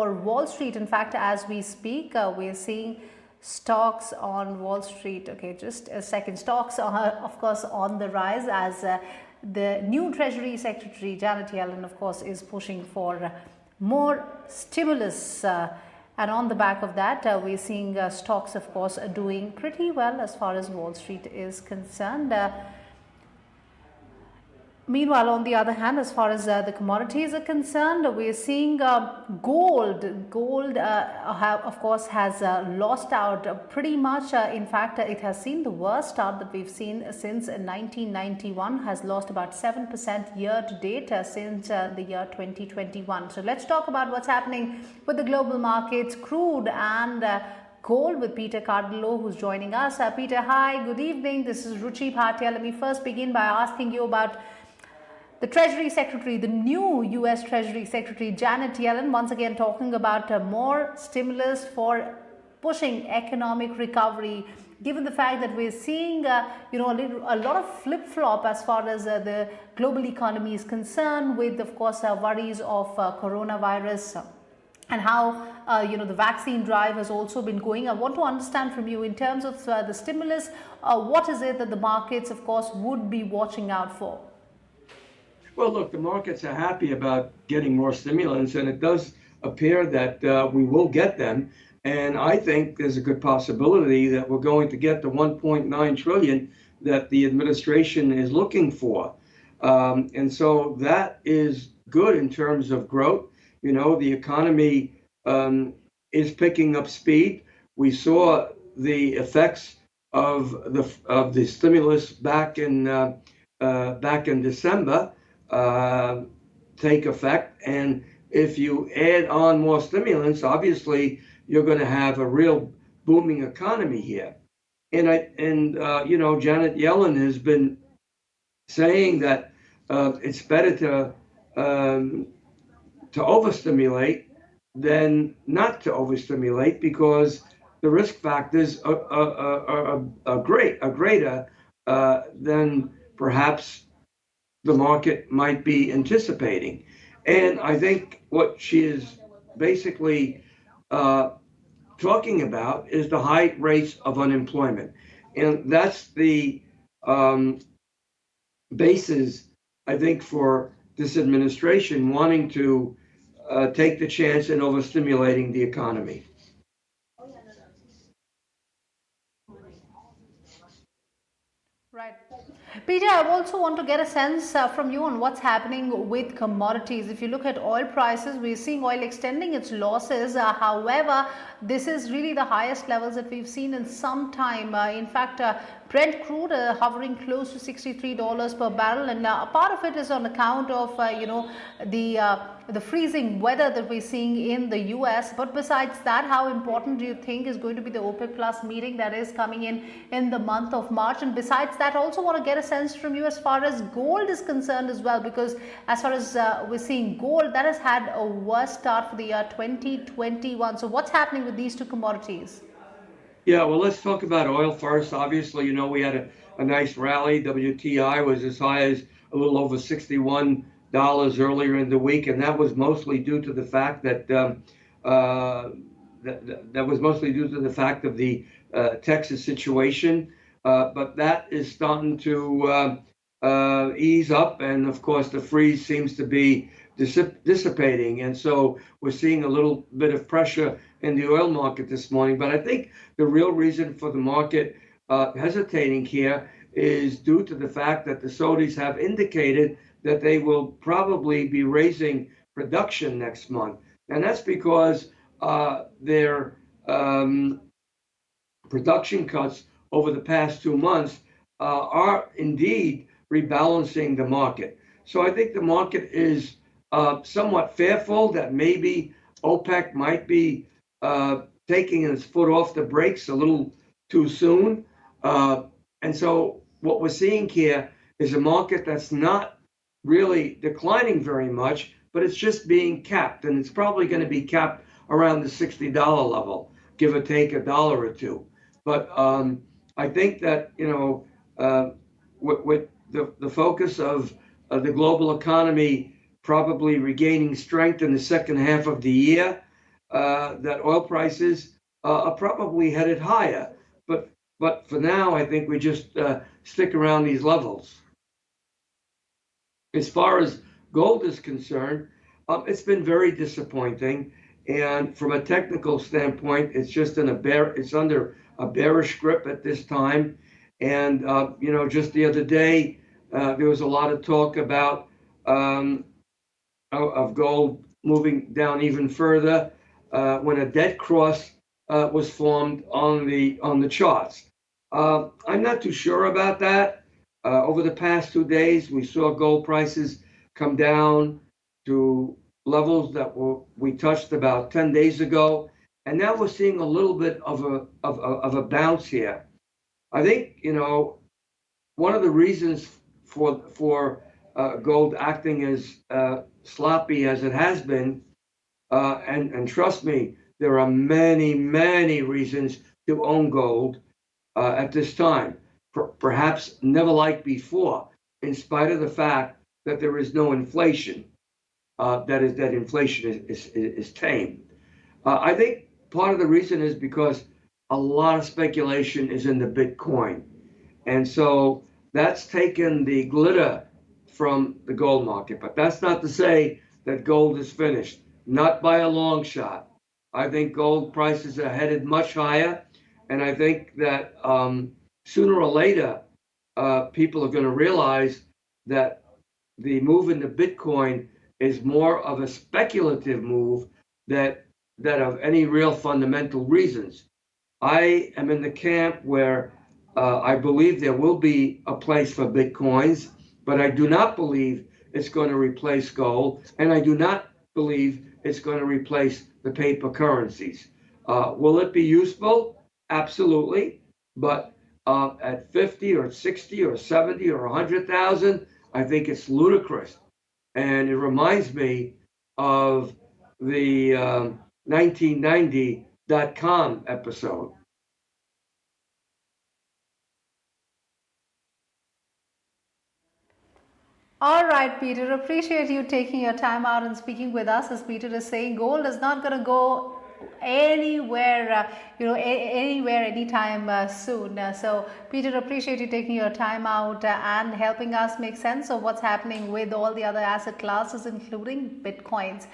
For Wall Street, in fact, as we speak, we're seeing stocks on Wall Street. Okay, just a second. Stocks are, of course, on the rise as the new Treasury Secretary, Janet Yellen, of course, is pushing for more stimulus. And on the back of that, we're seeing stocks, of course, doing pretty well as far as Wall Street is concerned. Meanwhile, on the other hand, as far as the commodities are concerned, we're seeing gold. Gold, of course, has lost out pretty much. In fact, it has seen the worst start that we've seen since 1991, has lost about 7% year to date since the year 2021. So let's talk about what's happening with the global markets, crude and gold, with Peter Cardillo, who's joining us. Peter, hi, good evening. This is Ruchi Bhatia. Let me first begin by asking you about the Treasury Secretary, the new US Treasury Secretary, Janet Yellen, once again talking about more stimulus for pushing economic recovery, given the fact that we're seeing a lot of flip-flop as far as the global economy is concerned, with, of course, worries of coronavirus and how the vaccine drive has also been going. I want to understand from you, in terms of the stimulus, what is it that the markets, of course, would be watching out for? Well, look, the markets are happy about getting more stimulants, and it does appear that we will get them. And I think there's a good possibility that we're going to get the 1.9 trillion that the administration is looking for. And so that is good in terms of growth. You know, the economy is picking up speed. We saw the effects of the stimulus back in December take effect, and if you add on more stimulants, obviously you're going to have a real booming economy here. And Janet Yellen has been saying that it's better to overstimulate than not to overstimulate, because the risk factors are greater than perhaps the market might be anticipating. And I think what she is basically talking about is the high rates of unemployment. And that's the basis, I think, for this administration wanting to take the chance in overstimulating the economy. Right. Peter, I also want to get a sense from you on what's happening with commodities. If you look at oil prices, we're seeing oil extending its losses. However, this is really the highest levels that we've seen in some time. In fact, Brent crude hovering close to $63 per barrel, and a part of it is on account of the freezing weather that we're seeing in the US. But besides that, how important do you think is going to be the OPEC Plus meeting that is coming in the month of March? And besides that, I also want to get a sense from you as far as gold is concerned as well, because as far as we're seeing gold, that has had a worse start for the year 2021. So what's happening with these two commodities? Yeah, well, let's talk about oil first. Obviously, we had a nice rally. WTI was as high as a little over $61 earlier in the week, and that was mostly due to the fact that that was mostly due to the fact of the Texas situation. But that is starting to ease up, and of course, the freeze seems to be dissipating, and so we're seeing a little bit of pressure in the oil market this morning. But I think the real reason for the market hesitating here is due to the fact that the Saudis have indicated that they will probably be raising production next month, and that's because their production cuts over the past 2 months are indeed rebalancing the market. So I think the market is somewhat fearful that maybe OPEC might be taking its foot off the brakes a little too soon. And so what we're seeing here is a market that's not really declining very much, but it's just being capped. And it's probably going to be capped around the $60 level, give or take a dollar or two. But I think that, with the focus of the global economy probably regaining strength in the second half of the year, that oil prices are probably headed higher. But for now, I think we just stick around these levels. As far as gold is concerned, it's been very disappointing. And from a technical standpoint, it's just it's under a bearish grip at this time. And just the other day, there was a lot of talk about of gold moving down even further when a dead cross was formed on the charts. I'm not too sure about that. Over the past 2 days, we saw gold prices come down to levels that we touched about 10 days ago, and now we're seeing a little bit of a bounce here. I think one of the reasons for gold acting as sloppy as it has been, and trust me, there are many reasons to own gold at this time, perhaps never like before, in spite of the fact that there is no inflation. That inflation is tame. I think part of the reason is because a lot of speculation is in the Bitcoin. And so that's taken the glitter from the gold market. But that's not to say that gold is finished, not by a long shot. I think gold prices are headed much higher. And I think that sooner or later, people are going to realize that the move into Bitcoin is more of a speculative move that of any real fundamental reasons. I am in the camp where I believe there will be a place for Bitcoins, but I do not believe it's going to replace gold, and I do not believe it's going to replace the paper currencies. Will it be useful? Absolutely. But at 50 or 60 or 70 or 100,000, I think it's ludicrous. And it reminds me of the 1990.com episode. All right, Peter, appreciate you taking your time out and speaking with us. As Peter is saying, gold is not going to go anywhere, anywhere, anytime soon. So, Peter, appreciate you taking your time out and helping us make sense of what's happening with all the other asset classes, including Bitcoins.